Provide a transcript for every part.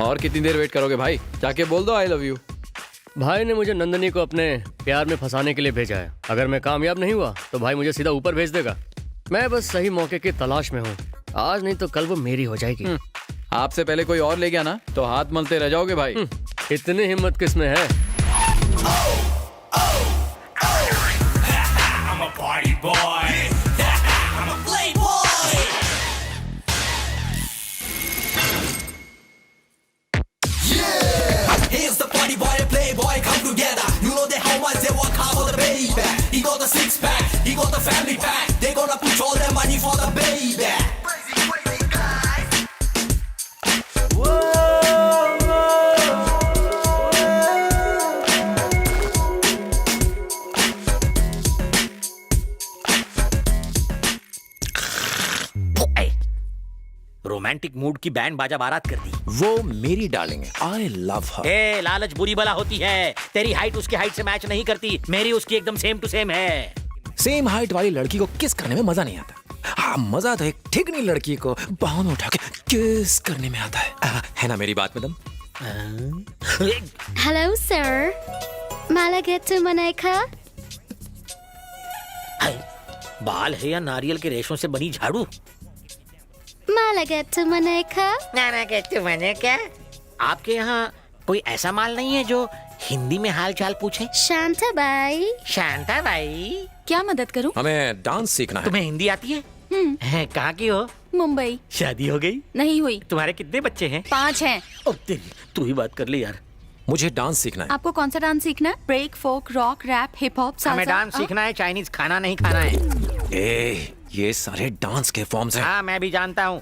और कितनी देर वेट करोगे भाई? जाके बोल दो आई लव यू। भाई ने मुझे नंदनी को अपने प्यार में फंसाने के लिए भेजा है। अगर मैं कामयाब नहीं हुआ तो भाई मुझे सीधा ऊपर भेज देगा। मैं बस सही मौके की तलाश में हूँ। आज नहीं तो कल वो मेरी हो जाएगी। आपसे पहले कोई और ले गया ना तो हाथ मलते रह जाओगे भाई। इतनी हिम्मत किसमें है? I'm a party boy. I'm a playboy. Yeah, here's the party boy and playboy come together. You know they how much they work hard for the baby. He got the six pack, he got the family pack. They gonna put all their money for the baby. Romantic mood की band बाजा बारात कर दी। वो मेरी darling है, I love हर। ए, लालच बुरी बला होती है। तेरी हाइट उसकी हाइट से मैच नहीं करती, मेरी उसकी एकदम सेम टू सेम है। सेम हाइट वाली लड़की को किस करने में मजा नहीं आता। हाँ, मजा तो एक ठिकनी लड़की को बाहों में उठा के किस करने में आता है ना मेरी बात madam? Hello, sir. Mala get to Maneka? बाल है या नारियल के रेशों से बनी झाड़ू? Mala get to Maneka? नाना कहते मैंने क्या? आपके यहाँ कोई ऐसा माल नहीं है जो हिंदी में हाल चाल पूछे? Shanta bai. शांता भाई, क्या मदद करूं? हमें डांस सीखना है। तुम्हें हिंदी आती है? कहाँ की हो? मुंबई। शादी हो गई? नहीं हुई। तुम्हारे कितने बच्चे हैं? 5 हैं। ओ तेरी, तू ही बात कर ले यार। मुझे डांस सीखना है। आपको कौन सा डांस सीखना है? Break, folk, rock, rap, hip hop, salsa? हमें डांस सीखना है, चाइनीज खाना नहीं खाना है। ये सारे डांस के फॉर्म्स हैं। हाँ, मैं भी जानता हूँ।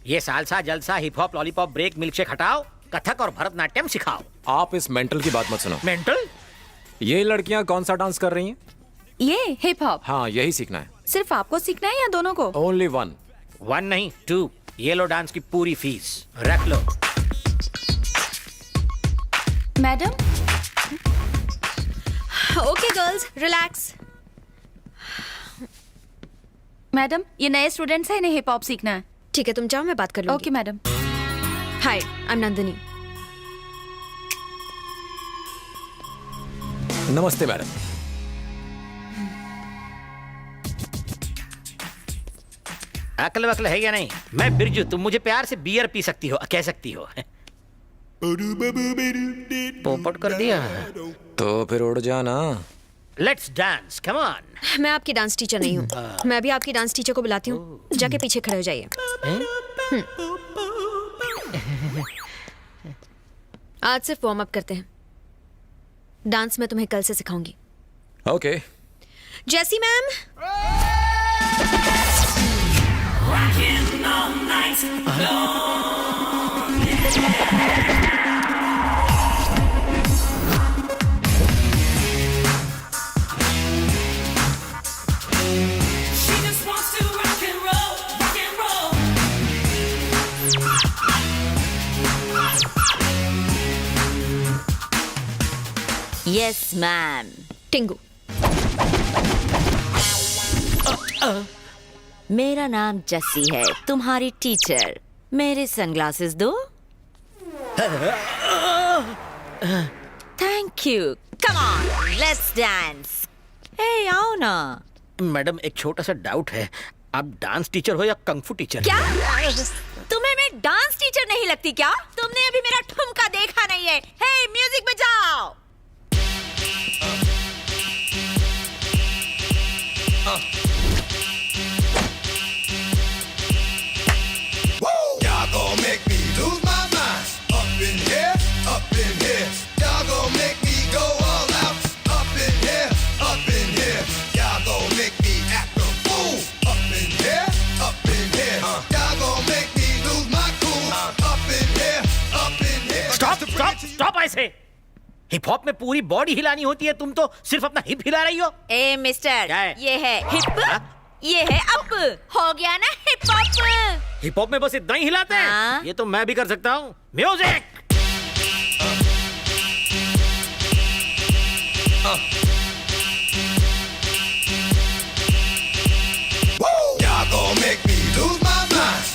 ये सालसा, जलसा, hip hop, lollipop, break, milkshake हटाओ, कथक और भरतनाट्यम सिखाओ। आप इस मेंटल की बात मत सुनो। मेंटल? ये लड़कियाँ कौन सा डांस कर रही हैं? ये हिप हॉप। हाँ, यही सीखना है। सिर्फ आपको सीखना है या दोनों को? Only one. 1 नहीं 2। ये लो डांस की पूरी फीस, रख लो। Madam? Okay girls, relax. Madam, ये नए स्टूडेंट्स हैं, इन्हें हिप हॉप सीखना है। ठीक है, तुम जाओ, मैं बात कर लूंगी। Okay madam. Hi, I am Nandini. नमस्ते मैडम। अकल वकल है या नहीं? मैं बिरजू, तुम मुझे प्यार से बियर पी सकती हो, कह सकती हो। पोपट कर दिया। तो फिर उड़ जाना। Let's dance, come on. मैं आपकी डांस टीचर नहीं हूँ। मैं अभी आपकी डांस टीचर को बुलाती हूँ। जाके पीछे खड़े हो जाइए। आज सिर्फ वार्म अप करते हैं। डांस मैं तुम्हें कल से सिखाऊंगी। Okay. Jassi ma'am. Yes ma'am. Tingu. मेरा नाम जस्सी है, तुम्हारी टीचर। मेरे सनग्लासेस दो। Thank you. Come on, let's dance. ए, आओ ना। मैडम, एक छोटा सा डाउट है, आप डांस टीचर हो या कंगफू टीचर? क्या तुम्हें मैं डांस टीचर नहीं लगती क्या? तुमने अभी मेरा ठुमका देखा नहीं है। हे, म्यूजिक बजाओ। Y'all gon' make me lose my mind. Up in here, up in here. Y'all gon' make me go all out. Up in here, up in here. Y'all gon' make me act a fool. Up in here, up in here. Y'all gon' make me lose my cool. Up in here, up in here. Stop stop stop ऐसे। Hip hop में पूरी body हिलानी होती है, तुम तो सिर्फ अपना hip हिला रही हो। ए मिस्टर, क्या है? ये है हिप, ये है अप। हो गया ना हिप हॉप? हिप हॉप में बस इतना ही हिलाते हैं? हाँ। ये तो मैं भी कर सकता हूँ। Music. Y'all gon' make me lose my mind.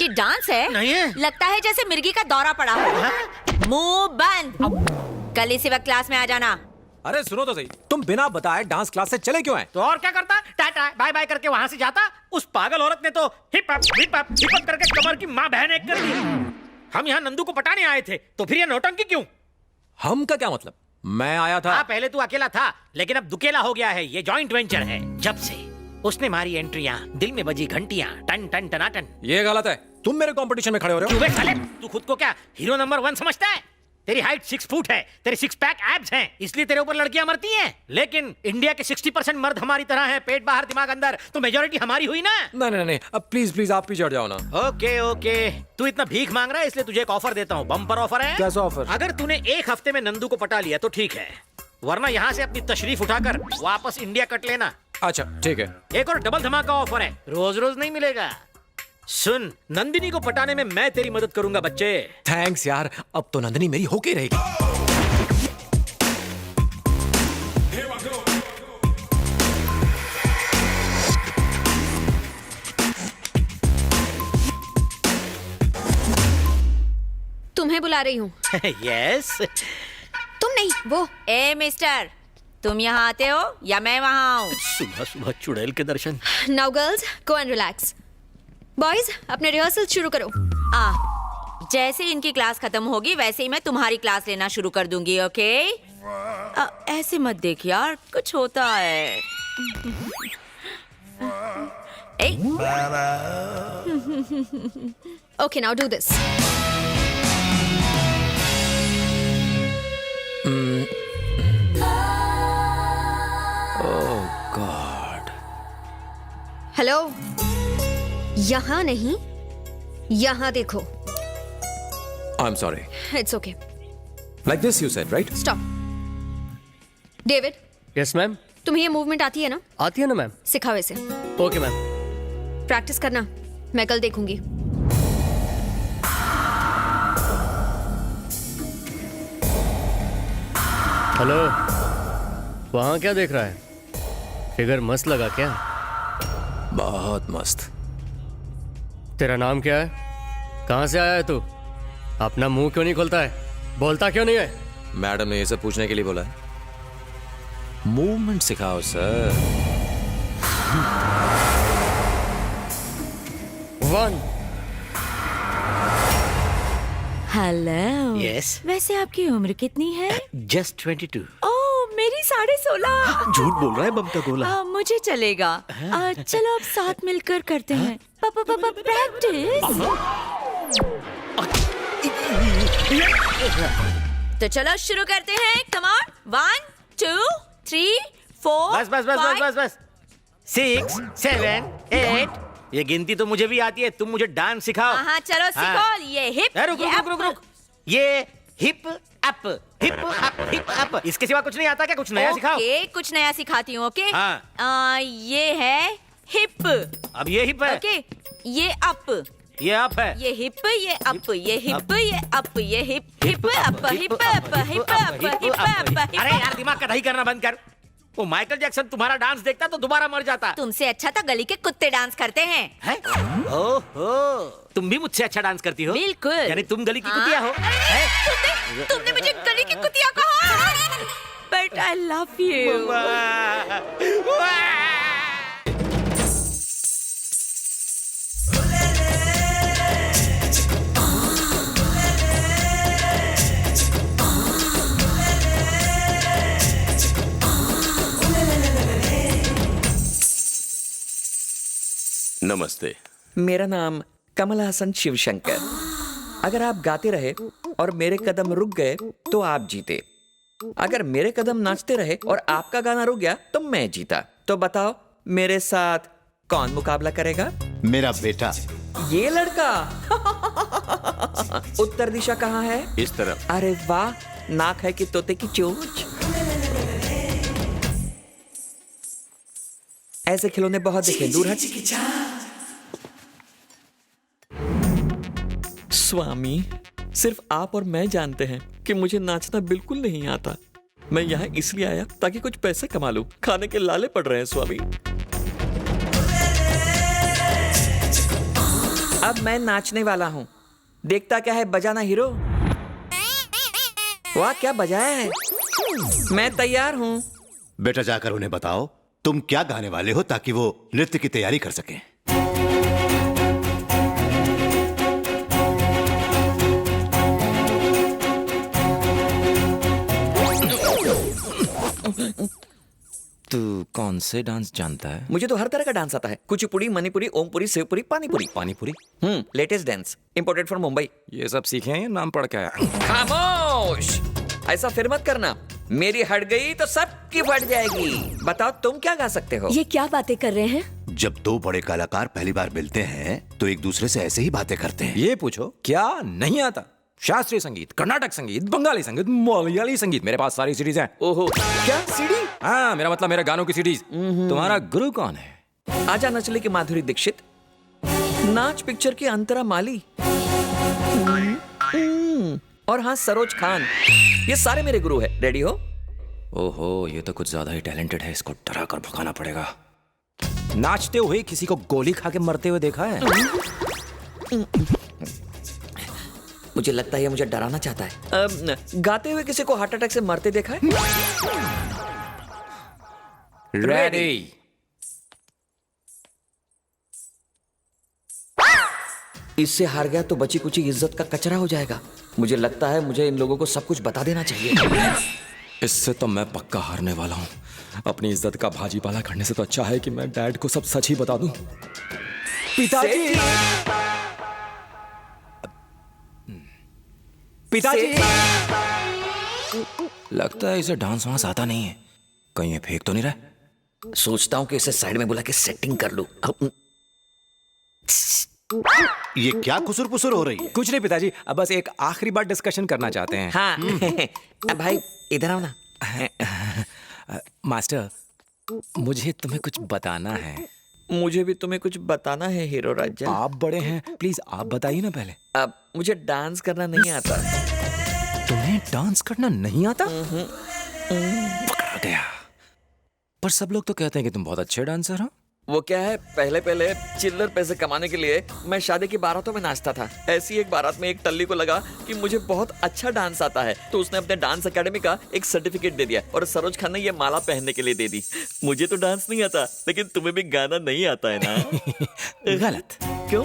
ये डांस है? नहीं है। लगता है जैसे मिर्गी का दौरा पड़ा हो। मुंह बंद। कल इसी वक्त क्लास में आ जाना। अरे सुनो तो सही, तुम बिना बताए डांस क्लास से चले क्यों आए? तो और क्या करता? टाटा बाय बाय करके वहां से जाता। उस पागल औरत ने तो hip hop hip hop hip hop करके कमर की माँ बहन एक कर दी। हम यहाँ नंदू को पटाने आए थे, तो फिर ये नौटंकी क्यों? हम का क्या मतलब? मैं आया था। हाँ, पहले तू अकेला था, लेकिन अब दुकेला हो गया है। ये जॉइंट वेंचर है। जब से उसने मारी एंट्रियां, दिल में बजी घंटियां, टन टन टनाटन। ये गलत है, तुम मेरे कंपटीशन में खड़े हो रहे हो। क्यों बे साले? तू खुद को क्या हीरो नंबर 1 समझता है? तेरी हाइट 6 फुट है, तेरे 6 पैक एब्स हैं, इसलिए तेरे ऊपर लड़कियां मरती हैं। लेकिन इंडिया के 60% मर्द हमारी तरह हैं, पेट बाहर दिमाग अंदर, तो मेजोरिटी हमारी हुई ना। नहीं, अब प्लीज आप भी चढ़ जाओ ना। ओके, तू इतना भीख मांग रहा है, इसलिए तुझे एक ऑफर देता हूँ। बम्पर ऑफर है। कैसा ऑफर? अगर तूने 1 हफ्ते में नंदू को पटा लिया तो ठीक है, वरना यहाँ से अपनी तशरीफ उठाकर वापस इंडिया कट लेना। अच्छा ठीक है। एक और डबल धमाका ऑफर है, रोज रोज नहीं मिलेगा। सुन, नंदिनी को पटाने में मैं तेरी मदद करूंगा बच्चे। थैंक्स यार, अब तो नंदिनी मेरी होके रहेगी। तुम्हें बुला रही हूँ। यस। तुम नहीं, वो। ए मिस्टर, तुम यहाँ आते हो या मैं वहाँ आऊँ? सुबह सुबह चुड़ैल के दर्शन। Now girls, go and relax. Boys, अपने रिहर्सल शुरू करो। जैसे इनकी क्लास खत्म होगी वैसे ही मैं तुम्हारी क्लास लेना शुरू कर दूंगी, ओके? ऐसे मत देख यार, कुछ होता है। Okay, now do this. Oh God. Hello, यहाँ नहीं, यहाँ देखो। I am sorry. It's okay. Like this you said, right? Stop. David, yes ma'am. तुम्हें ये मूवमेंट आती है ना? आती है ना मैम। सिखाओ इसे। Okay ma'am. प्रैक्टिस करना, मैं कल देखूंगी। हेलो, वहाँ क्या देख रहा है? फिगर मस्त लगा क्या? बहुत मस्त। तेरा नाम क्या है? कहाँ से आया है तू? अपना मुंह क्यों नहीं खोलता है? बोलता क्यों नहीं है? मैडम ने ये सब पूछने के लिए बोला है। मूवमेंट सिखाओ सर। 1। हेलो। यस। वैसे आपकी उम्र कितनी है? जस्ट 22। ओह, मेरी 16.5। झूठ बोल रहा है बम का गोला। मुझे चलेगा। चलो अब साथ मिलकर करते हैं। प्रैक्टिस। तो चलो शुरू करते हैं। Come on. 1 2 3 4 बस 6 7 8। ये गिनती तो मुझे भी आती है, तुम मुझे डांस सिखाओ। हाँ चलो सीखो। ये हिप, रुक। ये hip up hip up hip up, इसके सिवा कुछ नहीं आता क्या? कुछ नया सिखाओ। ओके, कुछ नया सिखाती हूँ। ओके। हाँ। ये है हिप। अब ये हिप है। ओके, ये अप। ये अप है। ये हिप, ये अप, ये हिप, ये अप, ये hip, hip up, hip up, hip up, hip up. अरे यार, दिमाग का दही करना बंद कर। वो माइकल जैक्सन तुम्हारा डांस देखता तो दोबारा मर जाता। तुमसे अच्छा तो गली के कुत्ते डांस करते हैं। है? ओहो, तुम भी मुझसे अच्छा डांस करती हो? बिल्कुल। यानी तुम गली की कुतिया हो? तुमने मुझे गली की कुतिया कहा। But I love you. नमस्ते। मेरा नाम कमल हसन शिवशंकर। अगर आप गाते रहे और मेरे कदम रुक गए तो आप जीते। अगर मेरे कदम नाचते रहे और आपका गाना रुक गया तो मैं जीता। तो बताओ मेरे साथ कौन मुकाबला करेगा? मेरा बेटा। ये लड़का। उत्तर दिशा कहाँ है? इस तरफ। अरे वाह, नाक है कि तोते की चोंच। ऐसे खिलौने बहुत देखे। दूर हट। स्वामी, सिर्फ आप और मैं जानते हैं कि मुझे नाचना बिल्कुल नहीं आता। मैं यहाँ इसलिए आया ताकि कुछ पैसे कमा लूं। खाने के लाले पड़ रहे हैं स्वामी। अब मैं नाचने वाला हूँ। देखता क्या है बजाना हीरो। वाह क्या बजाया है। मैं तैयार हूँ। बेटा जाकर उन्हें बताओ तुम क्या गाने वाले हो ताकि वो नृत्य की तैयारी कर सकें। तू कौन से डांस जानता है? मुझे तो हर तरह का डांस आता है। Kuchipudi, Manipuri, Om Puri, Shivpuri, panipuri. Panipuri? Latest dance imported from Mumbai. ये सब सीखे हैं या नाम पढ़ के आया? खामोश, ऐसा फिर मत करना। मेरी हट गई तो सबकी फट जाएगी। बताओ तुम क्या गा सकते हो? ये क्या बातें कर रहे हैं? जब दो बड़े कलाकार पहली बार मिलते हैं तो एक दूसरे से ऐसे ही बातें करते हैं। ये पूछो क्या नहीं आता? शास्त्रीय संगीत, कर्नाटक संगीत, बंगाली संगीत, मलयाली संगीत, मेरे पास सारी सीडीज हैं। ओहो, क्या सीडी? हाँ, मेरा मतलब मेरे गानों की सीडीज। तुम्हारा गुरु कौन है? आजा नचले की माधुरी दीक्षित, नाच पिक्चर की अंतरा माली, और हाँ सरोज खान। ये सारे मेरे गुरु है। रेडी हो? ओहो, ये तो कुछ ज्यादा ही टैलेंटेड है। इसको डरा कर भगाना पड़ेगा। नाचते हुए किसी को गोली खा के मरते हुए देखा है? मुझे लगता है ये मुझे डराना चाहता है। गाते हुए किसी को हार्ट अटैक से मरते देखा है? रेडी। इससे हार गया तो बची कुची इज्जत का कचरा हो जाएगा। मुझे लगता है मुझे इन लोगों को सब कुछ बता देना चाहिए। इससे तो मैं पक्का हारने वाला हूँ। अपनी इज्जत का भाजी पाला करने से तो अच्छा है कि मैं डैड को सब सच ही बता दूं। पिताजी, पिताजी। लगता है इसे डांस वांस आता नहीं है। कहीं ये फेंक तो नहीं रहा? सोचता हूँ कि इसे साइड में बुला के सेटिंग कर लूं। ये क्या खुसुर पुसुर हो रही है? कुछ नहीं पिताजी, अब बस एक आखिरी बार डिस्कशन करना चाहते हैं। हाँ भाई इधर आओ ना। मास्टर, मुझे तुम्हें कुछ बताना है। मुझे भी तुम्हें कुछ बताना है हीरो राजा। आप बड़े हैं, प्लीज आप बताइए ना पहले। अब मुझे डांस करना नहीं आता। तुम्हें डांस करना नहीं आता? पकड़ा गया। पर सब लोग तो कहते हैं कि तुम बहुत अच्छे डांसर हो। वो क्या है, पहले पहले चिल्लर पैसे कमाने के लिए मैं शादी की बारातों में नाचता था। ऐसी एक बारात में एक टल्ली को लगा कि मुझे बहुत अच्छा डांस आता है, तो उसने अपने डांस एकेडमी का एक सर्टिफिकेट दे दिया और सरोज खान ने ये माला पहनने के लिए दे दी। मुझे तो डांस नहीं आता, लेकिन तुम्हें भी गाना नहीं आता है ना? गलत। क्यों?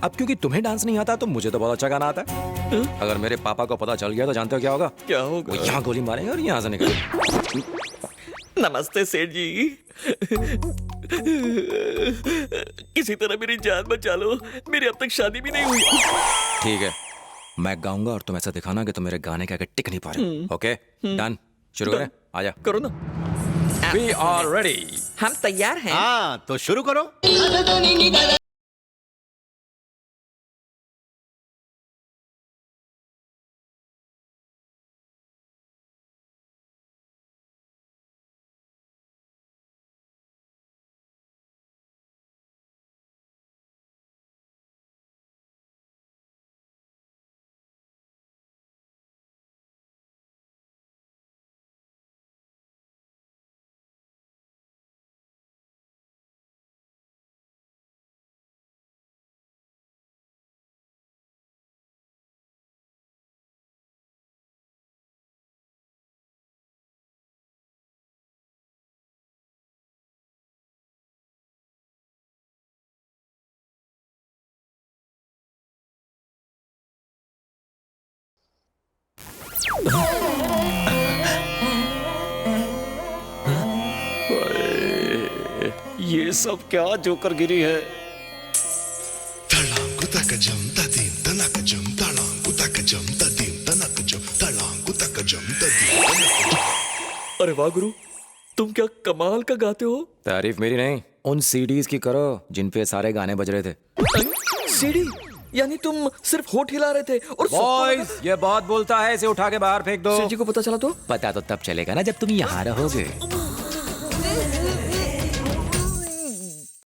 अब क्योंकि तुम्हें डांस नहीं आता तो मुझे तो बहुत अच्छा गाना आता है। अगर मेरे पापा को पता चल गया तो जानते हो क्या होगा? क्या होगा? वो यहाँ गोली मारेंगे और यहाँ से निकलेंगे। नमस्ते सेठ जी। किसी तरह मेरी जान बचा लो, मेरी अब तक शादी भी नहीं हुई। ठीक है, मैं गाऊंगा और तुम ऐसा दिखाना कि तुम मेरे गाने के आगे टिक नहीं पा रहे। ओके डन, शुरू करें। आजा, करो ना। We are ready। हम तैयार हैं। हाँ तो शुरू करो। ये सब क्या जोकर गिरी है? अरे वाह गुरु, तुम क्या कमाल का गाते हो। तारीफ मेरी नहीं, उन सीडीज की करो जिन पे सारे गाने बज रहे थे। सीडी? यानी तुम सिर्फ होठ हिला रहे थे और बॉयज, ये बहुत बोलता है, इसे उठा के बाहर फेंक दो। सेठ जी को पता चला तो? पता तो तब चलेगा ना जब तुम यहाँ रहोगे।